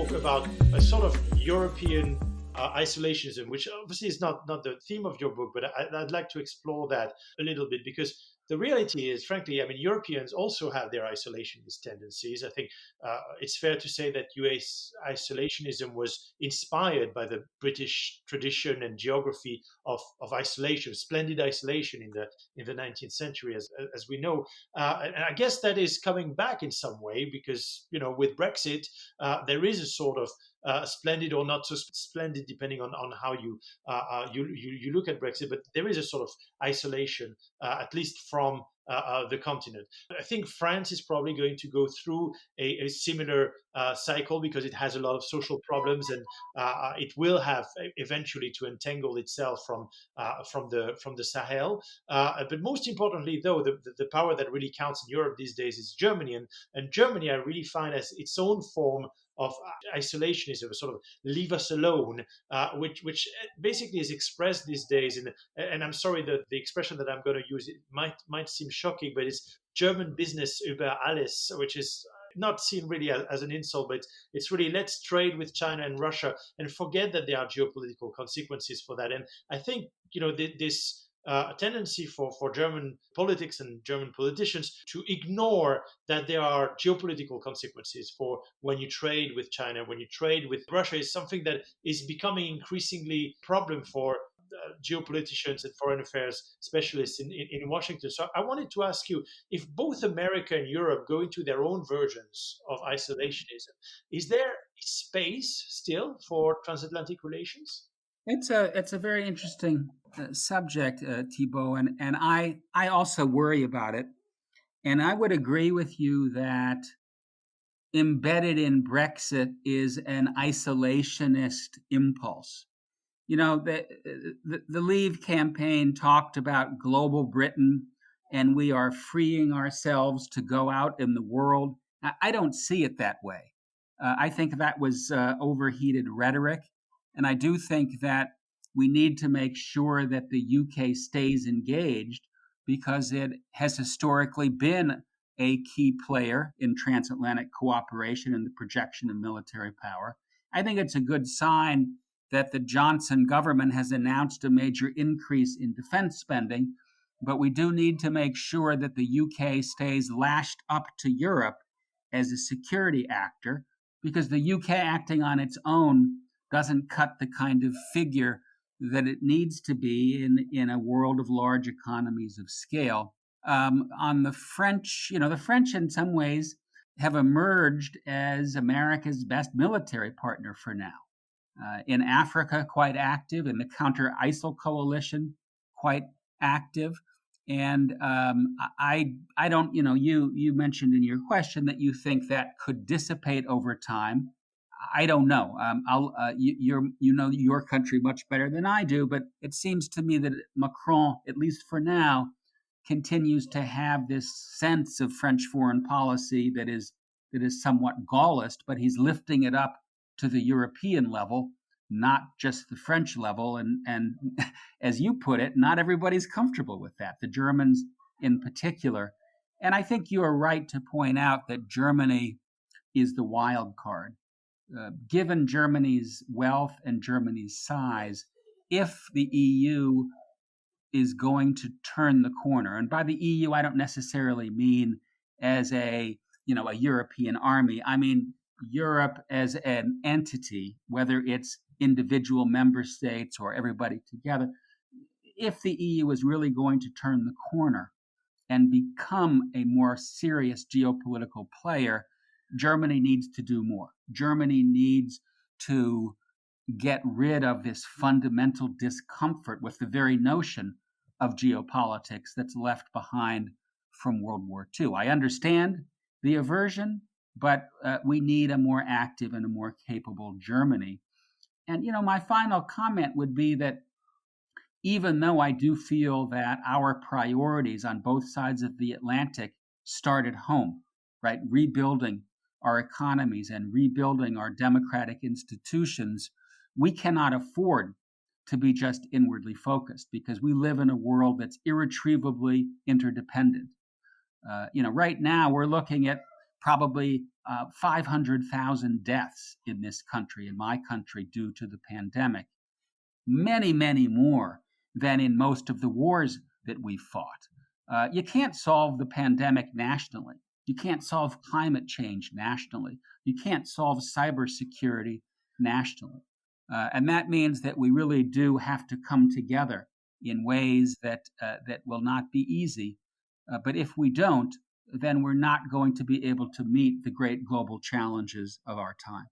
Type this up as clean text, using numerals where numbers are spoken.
talk about a sort of European isolationism, which obviously is not the theme of your book, but I'd like to explore that a little bit because the reality is, frankly, I mean, Europeans also have their isolationist tendencies. I think it's fair to say that US isolationism was inspired by the British tradition and geography of isolation, splendid isolation in the 19th century, as we know. And I guess that is coming back in some way because, with Brexit, there is a sort of splendid or not so splendid, depending on how you look at Brexit. But there is a sort of isolation, at least from the continent. I think France is probably going to go through a similar cycle because it has a lot of social problems, and it will have eventually to entangle itself from the Sahel. But most importantly, though, the power that really counts in Europe these days is Germany, and Germany I really find as its own form of isolationism, sort of leave us alone, which basically is expressed these days and I'm sorry that the expression that I'm going to use, it might seem shocking, but it's German business über alles, which is not seen really as an insult, but it's really let's trade with China and Russia and forget that there are geopolitical consequences for that. And I think this a tendency for German politics and German politicians to ignore that there are geopolitical consequences for when you trade with China, when you trade with Russia, is something that is becoming increasingly a problem for geopoliticians and foreign affairs specialists in Washington. So I wanted to ask you, if both America and Europe go into their own versions of isolationism, is there space still for transatlantic relations? It's a very interesting subject, Thibault, and I also worry about it. And I would agree with you that embedded in Brexit is an isolationist impulse. The Leave campaign talked about global Britain, and we are freeing ourselves to go out in the world. I don't see it that way. I think that was overheated rhetoric. And I do think that we need to make sure that the UK stays engaged because it has historically been a key player in transatlantic cooperation and the projection of military power. I think it's a good sign that the Johnson government has announced a major increase in defense spending, but we do need to make sure that the UK stays lashed up to Europe as a security actor, because the UK acting on its own doesn't cut the kind of figure that it needs to be in a world of large economies of scale. On the French, the French in some ways have emerged as America's best military partner for now. In Africa, quite active, in the counter-ISIL coalition, quite active. And I don't, you mentioned in your question that you think that could dissipate over time. I don't know. You know your country much better than I do, but it seems to me that Macron, at least for now, continues to have this sense of French foreign policy that is somewhat Gaullist, but he's lifting it up to the European level, not just the French level. And as you put it, not everybody's comfortable with that, the Germans in particular. And I think you are right to point out that Germany is the wild card. Given Germany's wealth and Germany's size, if the EU is going to turn the corner, and by the EU I don't necessarily mean as a European army, I mean Europe as an entity, whether it's individual member states or everybody together. If the EU is really going to turn the corner and become a more serious geopolitical player, Germany needs to do more. Germany needs to get rid of this fundamental discomfort with the very notion of geopolitics that's left behind from World War II. I understand the aversion, but we need a more active and a more capable Germany. And, my final comment would be that even though I do feel that our priorities on both sides of the Atlantic start at home, right, rebuilding our economies and rebuilding our democratic institutions, we cannot afford to be just inwardly focused because we live in a world that's irretrievably interdependent. Right now we're looking at probably 500,000 deaths in this country, in my country, due to the pandemic. Many, many more than in most of the wars that we've fought. You can't solve the pandemic nationally. You can't solve climate change nationally. You can't solve cybersecurity nationally. And that means that we really do have to come together in ways that will not be easy. But if we don't, then we're not going to be able to meet the great global challenges of our time.